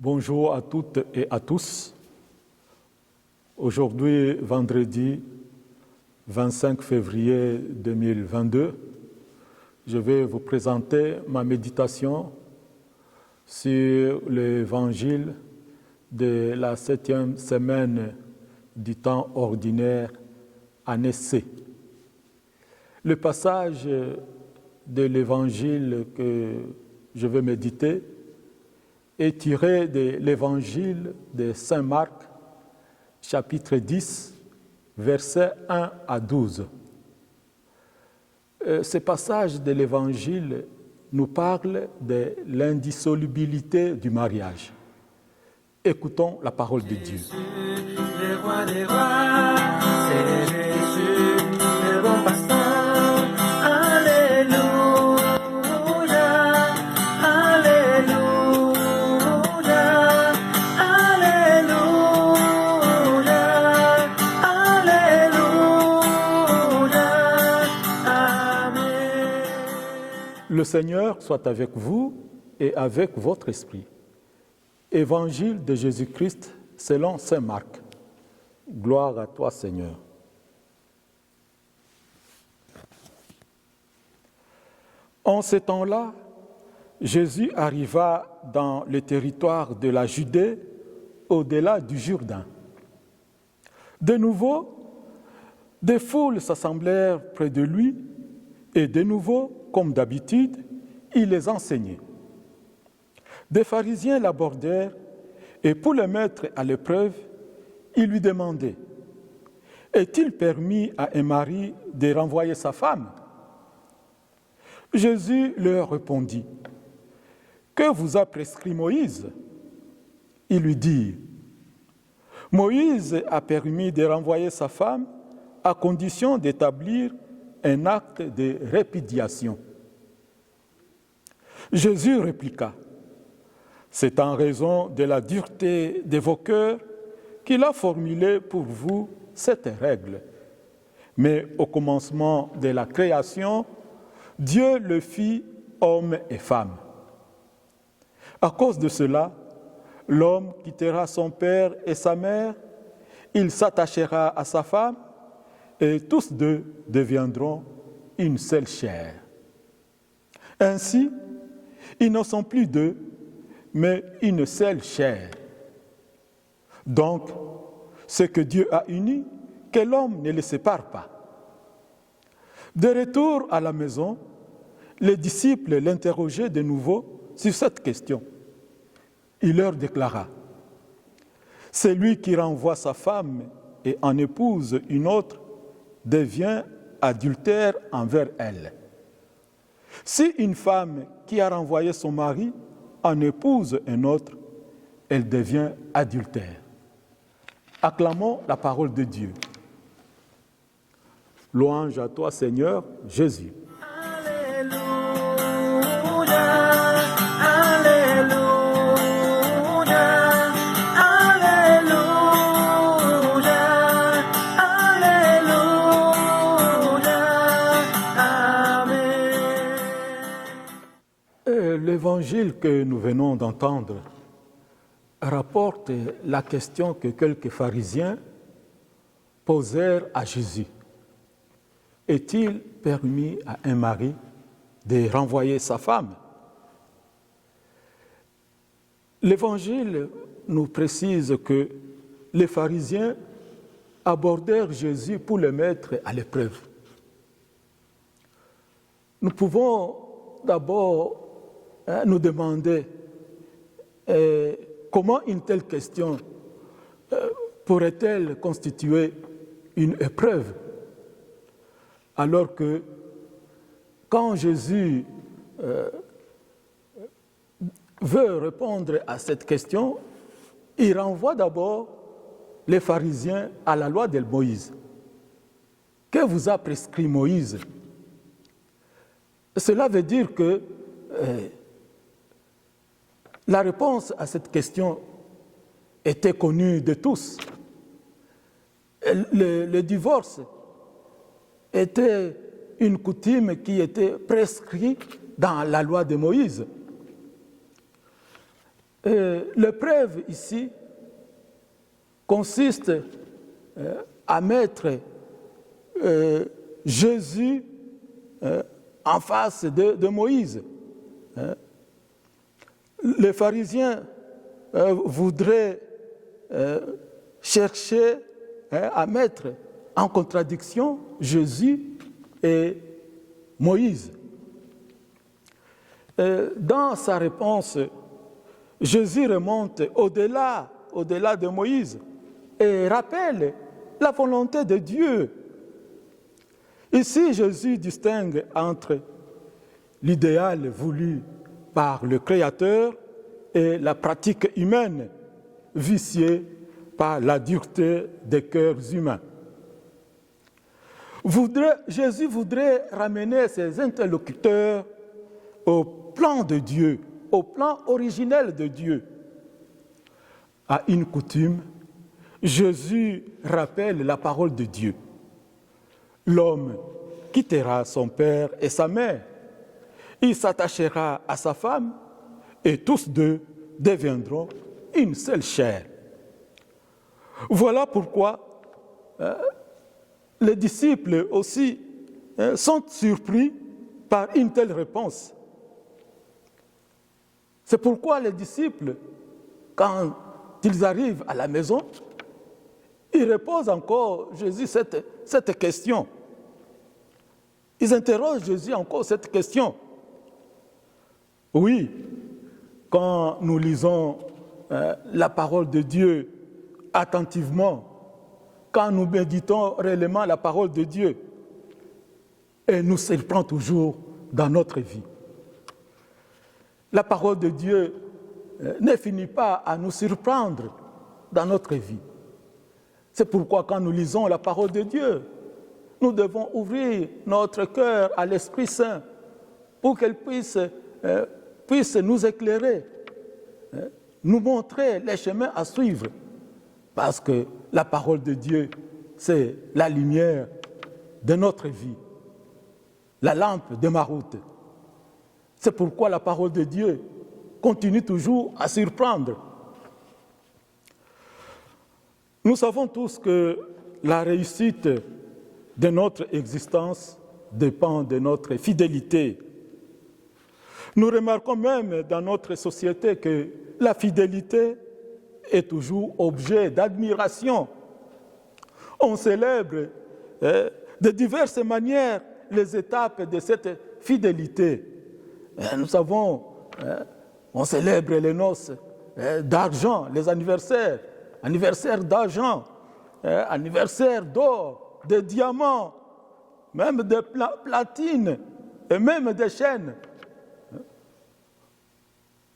Bonjour à toutes et à tous. Aujourd'hui, vendredi 25 février 2022, je vais vous présenter ma méditation sur l'évangile de la 7e semaine du temps ordinaire, année C. Le passage de l'évangile que je vais méditer est tiré de l'évangile de Saint Marc, chapitre 10, versets 1 à 12. Ce passage de l'évangile nous parle de l'indissolubilité du mariage. Écoutons la parole de Dieu. Jésus, le roi des rois, c'est Jésus, le bon pasteur. Alléluia, alléluia, alléluia, alléluia, amen. Le Seigneur soit avec vous et avec votre esprit. Évangile de Jésus-Christ selon saint Marc. Gloire à toi, Seigneur. En ce temps-là, Jésus arriva dans le territoire de la Judée, au-delà du Jourdain. De nouveau, des foules s'assemblèrent près de lui et de nouveau, comme d'habitude, il les enseignait. Des pharisiens l'abordèrent et pour le mettre à l'épreuve, ils lui demandaient « Est-il permis à un mari de renvoyer sa femme ?» Jésus leur répondit « Que vous a prescrit Moïse ?» Ils lui dirent « Moïse a permis de renvoyer sa femme à condition d'établir un acte de répudiation. » Jésus répliqua « C'est en raison de la dureté de vos cœurs qu'il a formulé pour vous cette règle. Mais au commencement de la création, Dieu le fit homme et femme. À cause de cela, l'homme quittera son père et sa mère, il s'attachera à sa femme, et tous deux deviendront une seule chair. Ainsi, ils ne sont plus deux, mais une seule chair. Donc, ce que Dieu a uni, que l'homme ne le sépare pas. De retour à la maison, les disciples l'interrogeaient de nouveau sur cette question. Il leur déclara « Celui qui renvoie sa femme et en épouse une autre devient adultère envers elle. Si une femme qui a renvoyé son mari en épouse un autre, elle devient adultère. » Acclamons la parole de Dieu. Louange à toi, Seigneur Jésus. Alléluia, alléluia, alléluia, alléluia, amen. L'évangile que nous venons d'entendre rapporte la question que quelques pharisiens posèrent à Jésus. Est-il permis à un mari de renvoyer sa femme? L'évangile nous précise que les pharisiens abordèrent Jésus pour le mettre à l'épreuve. Nous pouvons d'abord nous demander comment une telle question pourrait-elle constituer une épreuve, alors que quand Jésus veut répondre à cette question, il renvoie d'abord les pharisiens à la loi de Moïse. Que vous a prescrit Moïse? Cela veut dire que la réponse à cette question était connue de tous. Le divorce était une coutume qui était prescrite dans la loi de Moïse. L'épreuve ici consiste à mettre Jésus en face de Moïse. Les pharisiens voudraient chercher à mettre en contradiction Jésus et Moïse. Dans sa réponse, Jésus remonte au-delà de Moïse et rappelle la volonté de Dieu. Ici, Jésus distingue entre l'idéal voulu par le Créateur et la pratique humaine viciée par la dureté des cœurs humains. Jésus voudrait ramener ses interlocuteurs au plan de Dieu, au plan originel de Dieu. À une coutume, Jésus rappelle la parole de Dieu. L'homme quittera son père et sa mère, il s'attachera à sa femme et tous deux deviendront une seule chair. Voilà pourquoi les disciples aussi sont surpris par une telle réponse. C'est pourquoi les disciples, quand ils arrivent à la maison, ils reposent encore Jésus cette question. Ils interrogent Jésus encore cette question. Oui, quand nous lisons la parole de Dieu attentivement, quand nous méditons réellement la parole de Dieu, elle nous surprend toujours dans notre vie. La parole de Dieu ne finit pas à nous surprendre dans notre vie. C'est pourquoi quand nous lisons la parole de Dieu, nous devons ouvrir notre cœur à l'Esprit Saint pour qu'elle puisse nous éclairer, nous montrer les chemins à suivre. Parce que la parole de Dieu, c'est la lumière de notre vie, la lampe de ma route. C'est pourquoi la parole de Dieu continue toujours à surprendre. Nous savons tous que la réussite de notre existence dépend de notre fidélité. Nous remarquons même dans notre société que la fidélité est toujours objet d'admiration. On célèbre de diverses manières les étapes de cette fidélité. Nous savons, on célèbre les noces d'argent, les anniversaires d'argent, anniversaires d'or, de diamants, même de platine et même des chaînes,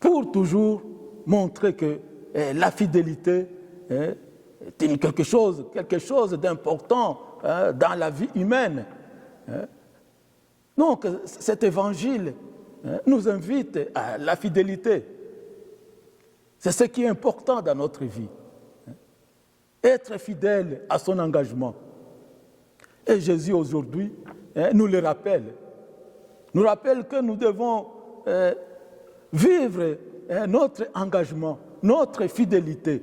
pour toujours montrer que la fidélité est quelque chose d'important dans la vie humaine. Donc cet évangile nous invite à la fidélité. C'est ce qui est important dans notre vie. Être fidèle à son engagement. Et Jésus aujourd'hui nous le rappelle. Nous rappelle que nous devons vivre notre engagement, notre fidélité.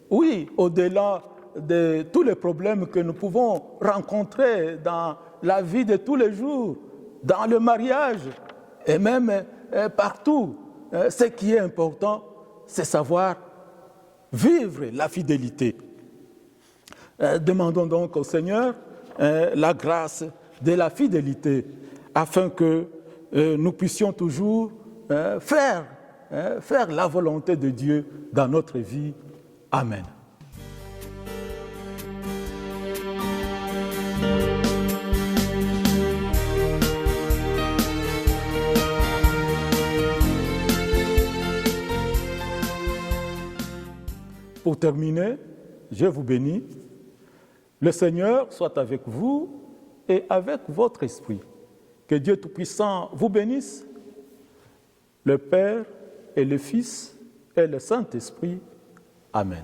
Oui, au-delà de tous les problèmes que nous pouvons rencontrer dans la vie de tous les jours, dans le mariage et même partout. Ce qui est important, c'est savoir vivre la fidélité. Demandons donc au Seigneur la grâce de la fidélité afin que nous puissions toujours faire la volonté de Dieu dans notre vie. Amen. Pour terminer, je vous bénis. Le Seigneur soit avec vous et avec votre esprit. Que Dieu Tout-Puissant vous bénisse, le Père et le Fils et le Saint-Esprit. Amen.